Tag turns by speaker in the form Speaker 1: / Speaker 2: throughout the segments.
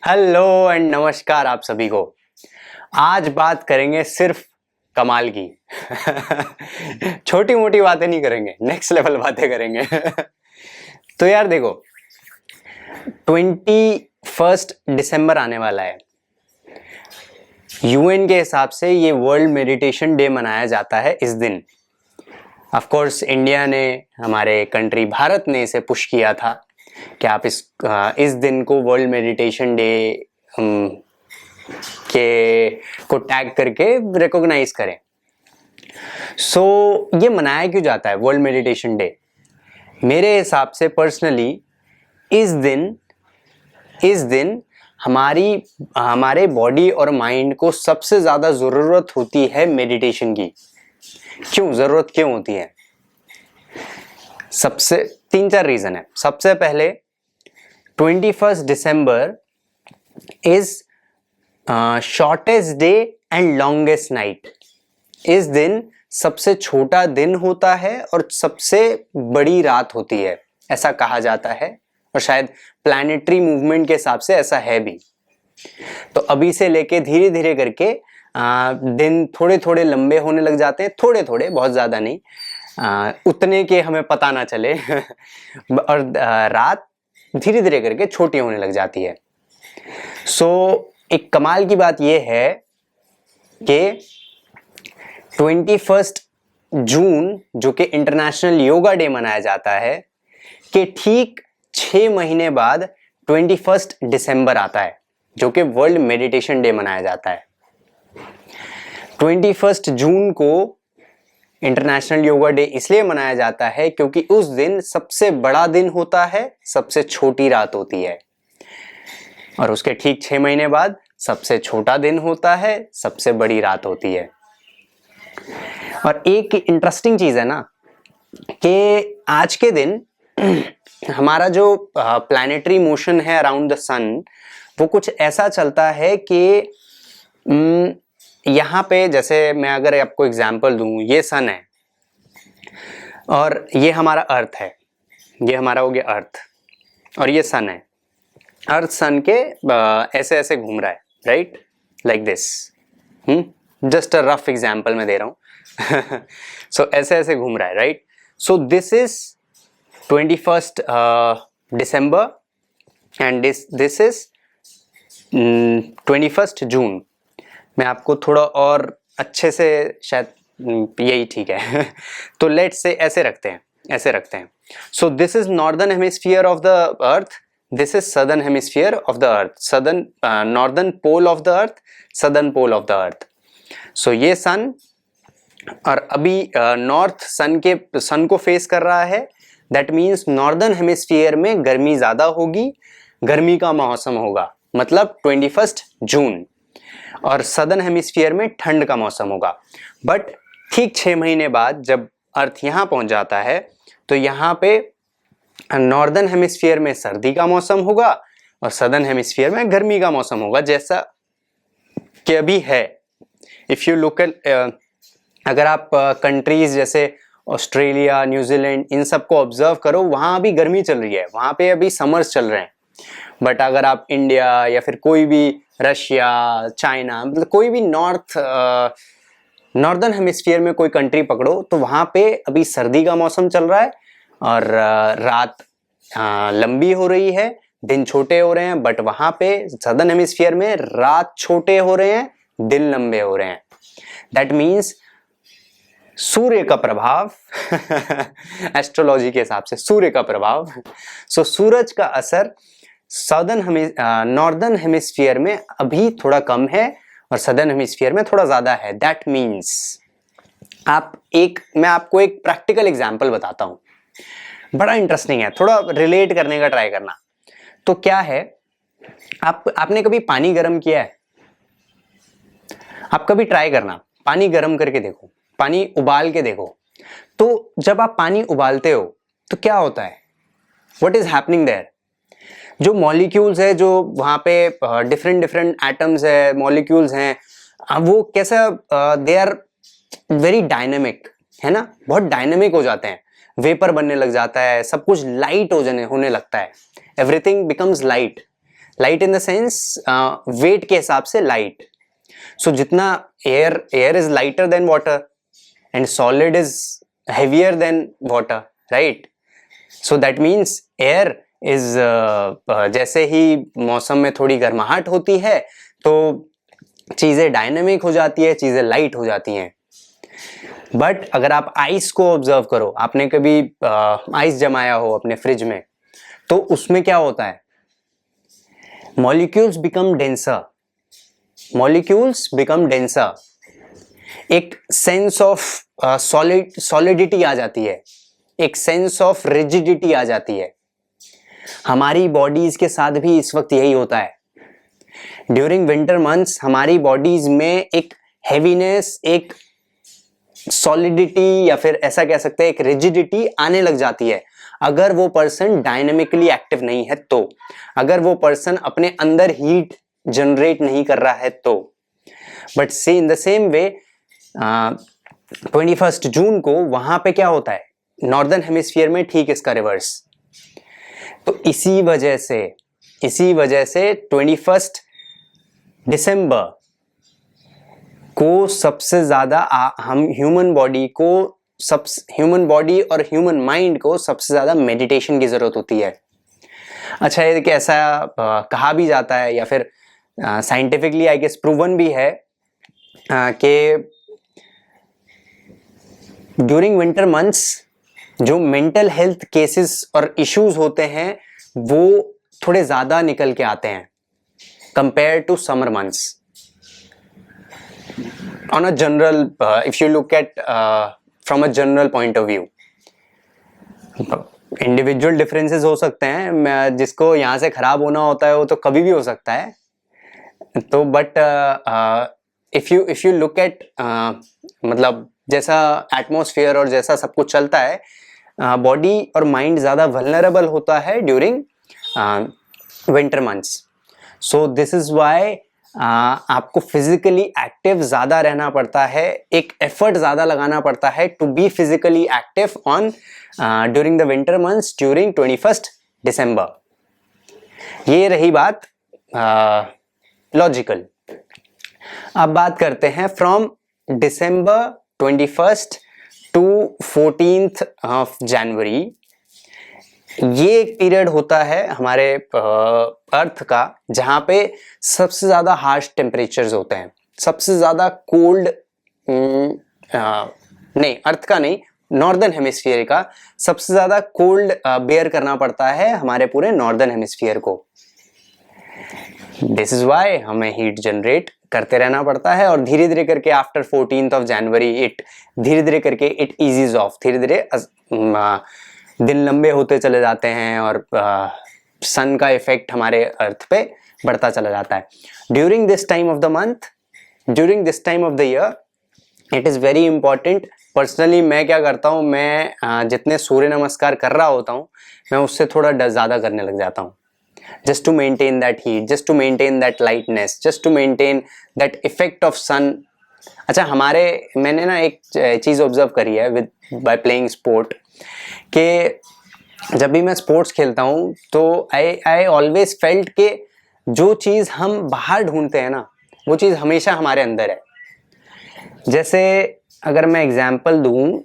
Speaker 1: Hello and नमस्कार आप सभी को। आज बात करेंगे सिर्फ कमाल की। छोटी मोटी बातें नहीं करेंगे, नेक्स्ट लेवल बातें करेंगे। तो यार देखो, 21 दिसंबर आने वाला है। यूएन के हिसाब से ये वर्ल्ड मेडिटेशन डे मनाया जाता है इस दिन। ऑफ कोर्स इंडिया ने, हमारे कंट्री भारत ने इसे पुश किया था कि आप इस दिन को वर्ल्ड मेडिटेशन डे के को टैग करके रिकॉग्नाइज करें। सो ये मनाया क्यों जाता है वर्ल्ड मेडिटेशन डे? मेरे हिसाब से पर्सनली इस दिन हमारे बॉडी और माइंड को सबसे ज्यादा जरूरत होती है मेडिटेशन की। क्यों जरूरत क्यों होती है? सबसे 3-4 रीजन है। सबसे पहले 21 December is shortest day and longest night. इस दिन सबसे छोटा दिन होता है और सबसे बड़ी रात होती है, ऐसा कहा जाता है। और शायद प्लैनेटरी मूवमेंट के हिसाब से ऐसा है भी। तो अभी से लेके धीरे धीरे करके दिन थोड़े थोड़े लंबे होने लग जाते हैं, थोड़े थोड़े, बहुत ज्यादा नहीं, उतने के हमें पता ना चले। और रात धीरे धीरे करके छोटी होने लग जाती है। सो एक कमाल की बात यह है कि 21 जून जो कि इंटरनेशनल योगा डे मनाया जाता है, कि ठीक 6 महीने बाद 21 दिसंबर आता है जो कि वर्ल्ड मेडिटेशन डे मनाया जाता है। 21 जून को इंटरनेशनल योगा डे इसलिए मनाया जाता है क्योंकि उस दिन सबसे बड़ा दिन होता है, सबसे छोटी रात होती है। और उसके ठीक 6 महीने बाद सबसे छोटा दिन होता है, सबसे बड़ी रात होती है। और एक इंटरेस्टिंग चीज है ना कि आज के दिन हमारा जो प्लैनेटरी मोशन है अराउंड द सन, वो कुछ ऐसा चलता है कि यहाँ पे, जैसे मैं अगर आपको एग्जांपल दूं, ये सन है और ये हमारा अर्थ है, ये हमारा हो गया अर्थ और ये सन है। अर्थ सन के ऐसे ऐसे घूम रहा है, right, like this. Just a rough example मैं दे रहा हूं। सो ऐसे ऐसे घूम रहा है, right. So this is 21 December and this is 21 जून। मैं आपको थोड़ा और अच्छे से, शायद यही ठीक है। तो लेट्स से ऐसे रखते हैं। So this is northern hemisphere of the earth, this is southern hemisphere of the earth, southern northern pole of the earth, southern pole of the earth. So ये सन, और अभी नॉर्थ सन को face कर रहा है। दैट मीन्स नॉर्दर्न हेमिस्फीयर में गर्मी ज्यादा होगी, गर्मी का मौसम होगा, मतलब 21 जून। और सदर्न हेमिस्फीयर में ठंड का मौसम होगा। बट ठीक 6 महीने बाद जब अर्थ यहां पहुंच जाता है तो यहाँ पे नॉर्दर्न हेमिस्फीयर में सर्दी का मौसम होगा और सदर्न हेमिस्फीयर में गर्मी का मौसम होगा, जैसा कि अभी है। इफ यू लुक एट, अगर आप कंट्रीज जैसे ऑस्ट्रेलिया, न्यूजीलैंड, इन सबको ऑब्जर्व करो, वहां अभी गर्मी चल रही है, वहां पे अभी समर्स चल रहे हैं। बट अगर आप इंडिया या फिर कोई भी रशिया, चाइना, मतलब कोई भी नॉर्दर्न हेमिस्फीयर में कोई कंट्री पकड़ो, तो वहां पे अभी सर्दी का मौसम चल रहा है और रात लंबी हो रही है, दिन छोटे हो रहे हैं। बट वहां पे सदर्न हेमिस्फीयर में रात छोटे हो रहे हैं, दिन लंबे हो रहे हैं। दैट मीन्स सूर्य का प्रभाव, एस्ट्रोलॉजी के हिसाब से सूर्य का प्रभाव, सो सूरज का असर नॉर्दर्न हेमिस्फीयर में अभी थोड़ा कम है और सदर्न हेमिस्फीयर में थोड़ा ज्यादा है। दैट मीन्स मैं आपको एक प्रैक्टिकल एग्जांपल बताता हूं, बड़ा इंटरेस्टिंग है, थोड़ा रिलेट करने का ट्राई करना। तो क्या है, आपने कभी पानी गर्म किया है? आप कभी ट्राई करना, पानी गर्म करके देखो, पानी उबाल के देखो। तो जब आप पानी उबालते हो तो क्या होता है? What is happening there? जो मॉलिक्यूल्स है, जो वहां पे डिफरेंट एटम्स है, मॉलिक्यूल्स हैं, वो कैसा, दे आर वेरी डायनेमिक, है ना, बहुत डायनेमिक हो जाते हैं, वेपर बनने लग जाता है, सब कुछ लाइट होने लगता है, everything becomes light. Light in the sense weight के हिसाब से लाइट. सो जितना air is lighter than water and solid is heavier than water, right? So that means air is जैसे ही मौसम में थोड़ी गर्माहट होती है तो चीज़ें डायनेमिक हो जाती है, चीज़ें लाइट हो जाती हैं. बट अगर आप आइस को ऑब्जर्व करो, आपने कभी आइस जमाया हो अपने फ्रिज में, तो उसमें क्या होता है? Molecules become denser, molecules become denser. एक सेंस ऑफ सॉलिडिटी आ जाती है, एक सेंस ऑफ रिजिडिटी आ जाती है. हमारी बॉडीज के साथ भी इस वक्त यही होता है. ड्यूरिंग विंटर मंथ्स हमारी बॉडीज में एक हैवीनेस, एक सॉलिडिटी या फिर ऐसा कह सकते हैं एक रिजिडिटी आने लग जाती है. अगर वो पर्सन डायनेमिकली एक्टिव नहीं है तो, अगर वो पर्सन अपने अंदर हीट जनरेट नहीं कर रहा है तो. But see in the same way 21 June को वहां पे क्या होता है? नॉर्दर्न हेमिस्फीयर में ठीक इसका रिवर्स. तो इसी वजह से 21 दिसंबर को सबसे ज्यादा हम ह्यूमन बॉडी और ह्यूमन माइंड को सबसे ज्यादा मेडिटेशन की जरूरत होती है. अच्छा, ये कि ऐसा कहा भी जाता है या फिर साइंटिफिकली आई गेस प्रूवन भी है कि ड्यूरिंग विंटर मंथ्स जो मेंटल हेल्थ केसेस और इश्यूज होते हैं वो थोड़े ज्यादा निकल के आते हैं compare to summer months. On a general, if you look at from a general point of view, individual differences हो सकते हैं. जिसको यहाँ से खराब होना होता है वो तो कभी भी हो सकता है. तो but if you look eight मतलब जैसा एटमॉस्फेयर और जैसा सब कुछ चलता है, बॉडी और माइंड ज़्यादा वल्नरेबल होता है during winter months. So this is why आपको फिजिकली एक्टिव ज़्यादा रहना पड़ता है, एक एफर्ट ज़्यादा लगाना पड़ता है to be physically active on during the winter months during 21 December. ये रही बात लॉजिकल. अब बात करते हैं from December 21st to 14th of January. ये एक पीरियड होता है हमारे अर्थ का जहाँ पे सबसे ज़्यादा हार्श टेम्परेचर्स होते हैं, सबसे ज़्यादा कोल्ड, नहीं अर्थ का नहीं, नॉर्दर्न हेमिस्फीयर का सबसे ज़्यादा कोल्ड बेयर करना पड़ता है हमारे पूरे नॉर्दर्न हेमिस्फीयर को. दिस इज वाई हमें हीट जनरेट करते रहना पड़ता है और धीरे धीरे करके after 14th of January it धीरे धीरे करके इट इजीज ऑफ. धीरे धीरे दिन लंबे होते चले जाते हैं और सन का इफेक्ट हमारे अर्थ पे बढ़ता चला जाता है. During this time of the month, during this time of the year, it is very important. Personally मैं क्या करता हूँ, मैं जितने सूर्य नमस्कार कर रहा होता हूँ मैं उससे थोड़ा ज़्यादा करने लग जाता हूँ. Just to maintain that heat, just to maintain that lightness, just to maintain that effect of sun. अच्छा, मैंने ना एक चीज़ ऑब्जर्व करी है विद बाय प्लेइंग स्पोर्ट, कि जब भी मैं स्पोर्ट्स खेलता हूँ तो आई ऑलवेज फेल्ट कि जो चीज़ हम बाहर ढूंढते हैं ना वो चीज़ हमेशा हमारे अंदर है. जैसे अगर मैं एग्जाम्पल दूँ,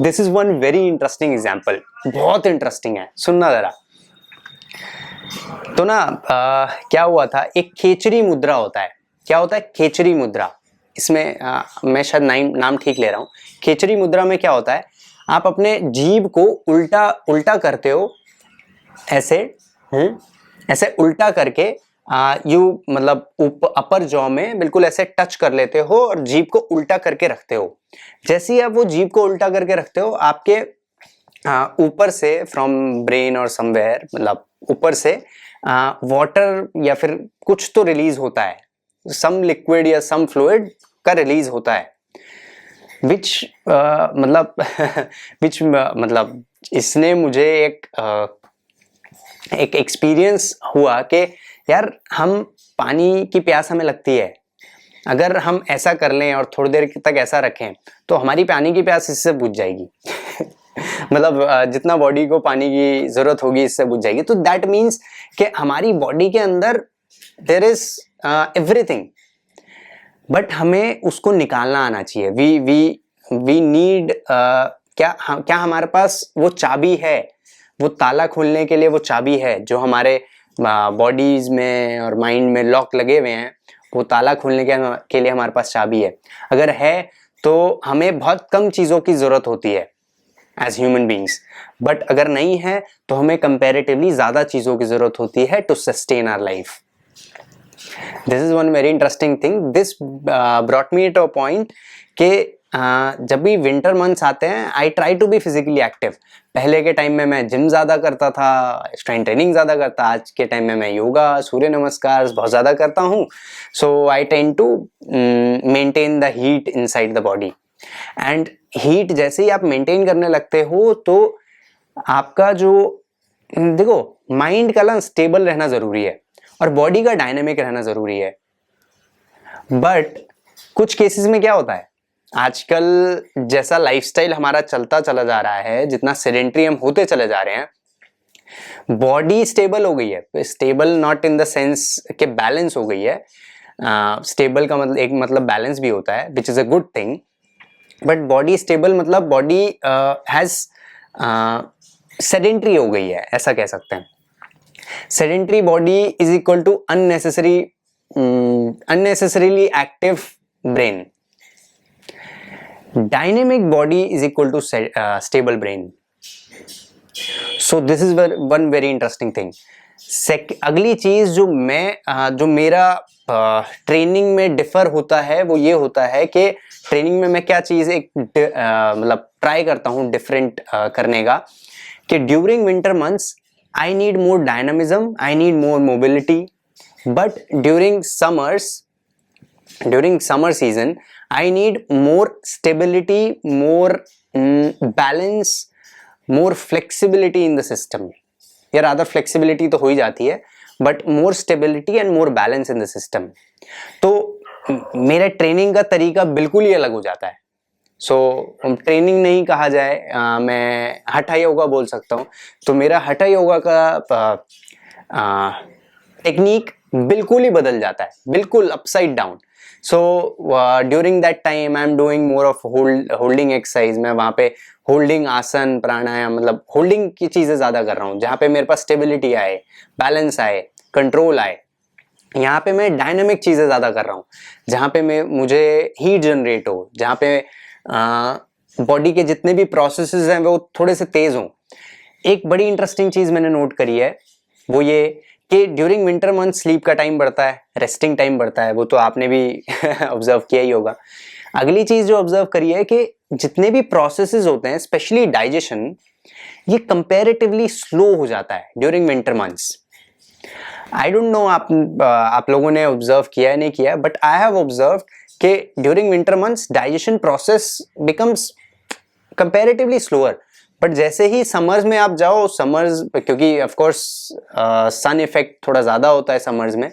Speaker 1: this is one very interesting example, बहुत इंटरेस्टिंग है, सुनना ज़रा. तो ना क्या हुआ था, एक खेचरी मुद्रा होता है. क्या होता है खेचरी मुद्रा? इसमें मैं शायद नाम ठीक ले रहा हूँ. खेचरी मुद्रा में क्या होता है, आप अपने जीभ को उल्टा करते हो, ऐसे ऐसे उल्टा करके यू मतलब अपर जॉ में बिल्कुल ऐसे टच कर लेते हो और जीभ को उल्टा करके रखते हो. जैसे ही आप वो जीभ को उल्टा करके रखते हो, आपके ऊपर से फ्रॉम ब्रेन और समवेयर, मतलब ऊपर से वाटर या फिर कुछ तो रिलीज होता है, सम लिक्विड या सम फ्लूइड का रिलीज होता है, विच मतलब इसने मुझे एक एक्सपीरियंस हुआ कि यार हम पानी की प्यास हमें लगती है, अगर हम ऐसा कर लें और थोड़ी देर तक ऐसा रखें तो हमारी पानी की प्यास इससे बुझ जाएगी. मतलब जितना बॉडी को पानी की जरूरत होगी इससे बुझ जाएगी। तो दैट मीन्स कि हमारी बॉडी के अंदर देयर इज एवरीथिंग, बट हमें उसको निकालना आना चाहिए। वी नीड क्या हमारे पास वो चाबी है, वो ताला खोलने के लिए वो चाबी है जो हमारे बॉडीज में और माइंड में लॉक लगे हुए हैं, वो ताला खोलने के लिए हमारे पास चाबी है। अगर है तो हमें बहुत कम चीज़ों की ज़रूरत होती है एज ह्यूमन बींग्स, बट अगर नहीं है तो हमें कंपैरेटिवली ज़्यादा चीज़ों की ज़रूरत होती है to sustain our life. This is one very interesting thing. This brought me to a point कि जब भी विंटर मंथ्स आते हैं I try to be physically active. पहले के टाइम में मैं जिम ज़्यादा करता था, स्ट्रेंथ ट्रेनिंग ज़्यादा करता, आज के टाइम में मैं योगा, सूर्य नमस्कार बहुत ज़्यादा करता हूँ। So I tend to maintain the heat inside the body, and heat जैसे ही आप मेंटेन करने लगते हो तो आपका जो देखो माइंड का ना स्टेबल रहना ज़रूरी है और बॉडी का डायनेमिक रहना ज़रूरी है। बट कुछ केसेस में क्या होता है, आजकल जैसा लाइफस्टाइल हमारा चलता चला जा रहा है, जितना सेडेंट्री हम होते चले जा रहे हैं, बॉडी स्टेबल हो गई है। Stable not in the sense कि बैलेंस हो गई है, स्टेबल का मतलब एक मतलब बैलेंस भी होता है which is a good thing, but body stable मतलब बॉडी हैज सेडेंट्री हो गई है, ऐसा कह सकते हैं। Sedentary body is equal to unnecessarily active brain. Dynamic body is equal to stable brain. So this is one very interesting thing. अगली चीज जो मेरा ट्रेनिंग में डिफर होता है वो ये होता है कि ट्रेनिंग में मैं क्या चीज मतलब ट्राई करता हूँ डिफरेंट करने का, कि during winter months I need more dynamism, I need more mobility, but during summer season I need more stability, more balance, more flexibility in the system. या rather flexibility तो हो ही जाती है, but more stability and more balance in the system. तो मेरे training का तरीका बिल्कुल ही अलग हो जाता है। सो ट्रेनिंग नहीं कहा जाए, मैं हठा योगा बोल सकता हूँ। तो मेरा हठा योगा का टेक्निक बिल्कुल ही बदल जाता है, बिल्कुल upside down. So during that time I am doing more of holding exercise. मैं वहाँ पे होल्डिंग आसन प्राणायाम मतलब होल्डिंग की चीज़ें ज़्यादा कर रहा हूँ, जहाँ पे मेरे पास स्टेबिलिटी आए, बैलेंस आए, कंट्रोल आए। यहाँ पे मैं डायनामिक चीज़ें ज़्यादा कर रहा हूँ, जहाँ पे मुझे हीट जनरेट हो, जहाँ पे बॉडी के जितने भी प्रोसेसेस हैं वो थोड़े से तेज़ हों। एक बड़ी इंटरेस्टिंग चीज़ मैंने नोट करी है वो ये कि ड्यूरिंग विंटर मंथ स्लीप का टाइम बढ़ता है, रेस्टिंग टाइम बढ़ता है, वो तो आपने भी ऑब्जर्व किया ही होगा। अगली चीज जो ऑब्जर्व करी है कि जितने भी प्रोसेसेस होते हैं स्पेशली डाइजेशन, ये कंपैरेटिवली स्लो हो जाता है during winter months. I don't know आप लोगों ने ऑब्जर्व किया है नहीं किया, बट आई हैव ऑब्जर्व कि during winter months digestion process becomes comparatively slower. But जैसे ही समर्स में आप जाओ, समर्स क्योंकि ऑफ कोर्स सन इफेक्ट थोड़ा ज़्यादा होता है समर्स में,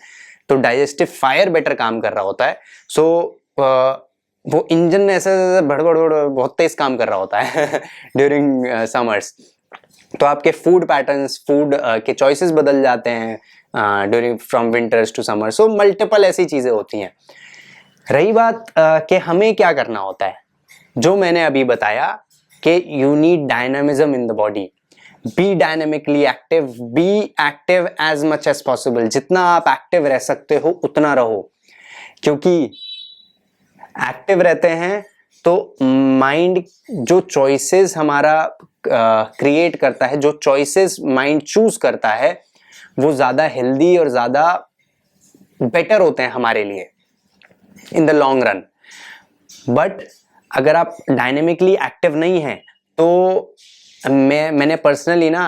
Speaker 1: तो डाइजेस्टिव फायर बेटर काम कर रहा होता है। सो वो इंजन ऐसे भड़बड़ बहुत तेज काम कर रहा होता है ड्यूरिंग समर्स। तो आपके फूड पैटर्न्स, फूड के चॉइसेस बदल जाते हैं during from winters to summer. So multiple ऐसी चीज़ें होती हैं। रही बात कि हमें क्या करना होता है, जो मैंने अभी बताया कि you need dynamism in the body, be dynamically active, be active as much as possible। जितना आप एक्टिव रह सकते हो उतना रहो, क्योंकि एक्टिव रहते हैं तो माइंड जो चॉइसेस हमारा क्रिएट करता है, जो चॉइसेस माइंड चूज करता है, वो ज़्यादा हेल्दी और ज़्यादा बेटर होते हैं हमारे लिए in the long run. But अगर आप डायनेमिकली एक्टिव नहीं हैं तो मैंने पर्सनली ना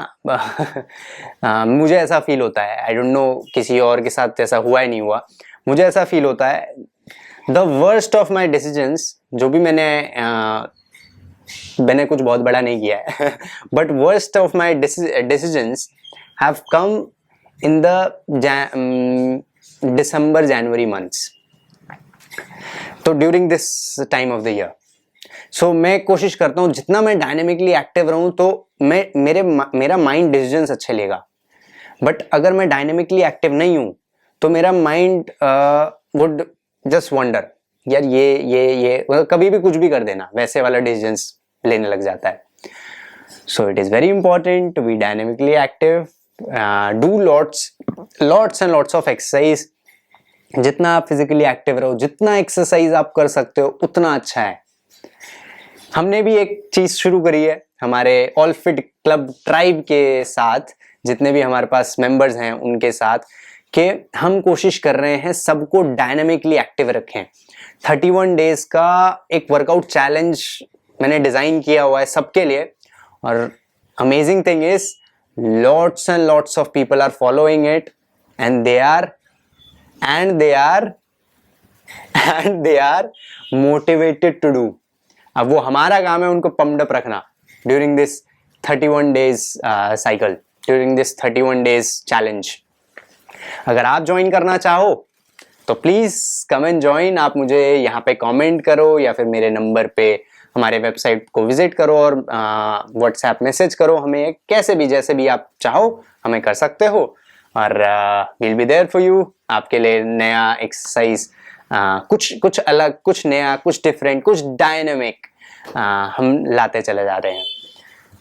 Speaker 1: मुझे ऐसा फील होता है, आई डोंट नो किसी और के साथ ऐसा हुआ ही नहीं हुआ, मुझे ऐसा फील होता है the worst of my decisions, जो भी मैंने कुछ बहुत बड़ा नहीं किया है but worst of my decisions have come in the December January months। तो during this time of the year, so मैं कोशिश करता हूँ जितना मैं डायनेमिकली एक्टिव रहूँ तो मेरा माइंड डिसीजंस अच्छे लेगा। बट अगर मैं डायनेमिकली एक्टिव नहीं हूँ तो मेरा माइंड वुड जस्ट वंडर, यार ये कभी भी कुछ भी कर देना, वैसे वाला डिसीजंस लेने लग जाता है। So it is very important to be dynamically active, do lots and lots of exercise. जितना आप फिजिकली एक्टिव रहो, जितना एक्सरसाइज आप कर सकते हो उतना अच्छा है। हमने भी एक चीज शुरू करी है हमारे ऑल फिट क्लब ट्राइब के साथ, जितने भी हमारे पास मेंबर्स हैं उनके साथ, कि हम कोशिश कर रहे हैं सबको डायनामिकली एक्टिव रखें। 31 डेज का एक वर्कआउट चैलेंज मैंने डिजाइन किया हुआ है सबके लिए, और amazing thing is lots and lots of people are following it and they are motivated to do। अब वो हमारा काम है उनको पम्प्ड अप रखना during this 31 days cycle, during this 31 days challenge. अगर आप ज्वाइन करना चाहो तो प्लीज कम एंड ज्वाइन। आप मुझे यहाँ पे कमेंट करो या फिर मेरे नंबर पे हमारे वेबसाइट को विजिट करो और व्हाट्सएप मैसेज करो हमें, कैसे भी जैसे भी आप चाहो हमें कर सकते हो, और will be there for you. आपके लिए नया एक्सरसाइज, कुछ अलग, कुछ नया, कुछ डिफरेंट, कुछ डायनेमिक हम लाते चले जा रहे हैं।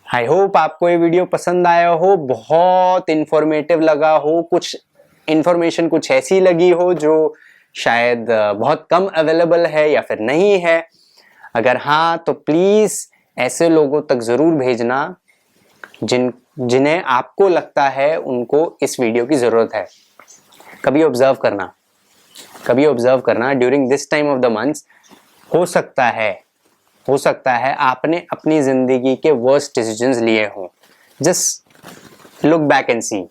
Speaker 1: आई होप आपको ये वीडियो पसंद आया हो, बहुत इंफॉर्मेटिव लगा हो, कुछ इंफॉर्मेशन कुछ ऐसी लगी हो जो शायद बहुत कम अवेलेबल है या फिर नहीं है। अगर हाँ तो प्लीज ऐसे लोगों तक जरूर भेजना जिन्हें आपको लगता है उनको इस वीडियो की जरूरत है। कभी ऑब्जर्व करना during this time of the month, हो सकता है आपने अपनी जिंदगी के वर्स्ट डिसीजंस लिए हों। जस्ट लुक बैक एंड सी।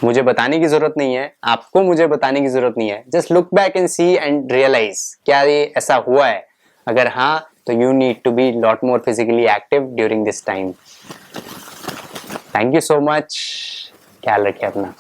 Speaker 1: मुझे बताने की जरूरत नहीं है, आपको मुझे बताने की जरूरत नहीं है। Just look back and see and realise, क्या ये ऐसा हुआ है? अगर हाँ तो you need to be lot more physically active during this time. Thank you so much, ख्याल रखिए अपना।